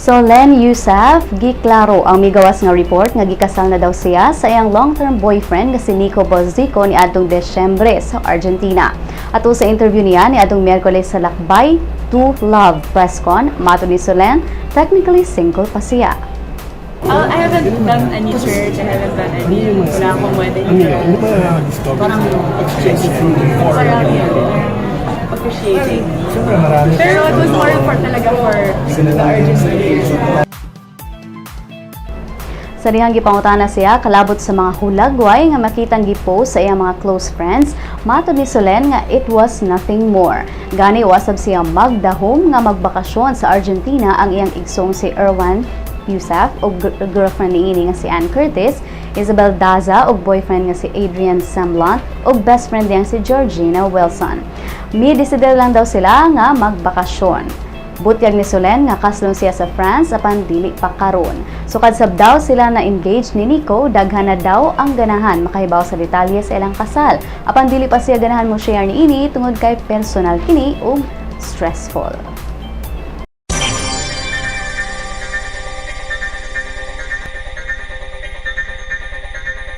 Solenn Heussaff giklaro ang migawas nga report nga gikasal na daw siya sa iyang long-term boyfriend nga si Nico Bolzico ni adtong Desyembre sa Argentina. Ato sa interview niya ni adtong Miyerkules sa Lakbay to Love presscon, mato ni Solenn, technically single pa siya. I haven't done any church, I haven't done any, wala akong wedding. Parang appreciating. Pero it was more important talaga for the Argentina. Sa dihang gipangutana siya kalabot sa mga hulagway nga makitang gipost sa iyang mga close friends, matod ni Solenn nga it was nothing more. Gani wasab siya magdahom nga magbakasyon sa Argentina ang iyang igsong si Solenn Heussaff o girlfriend niini nga si Ann Curtis, Isabel Daza o boyfriend nga si Adrian Semblant o best friend niyang si Georgina Wilson. Midesider lang daw sila nga magbakasyon. Butyag ni Solenn nga kaslon siya sa France apan dili pa karon. Sukad sab daw sila na engaged ni Nico, daghan na daw ang ganahan makahibaw sa detalye sa ilang kasal. Apan dili pa siya ganahan mo share niini tungod kay personal kini ug stressful.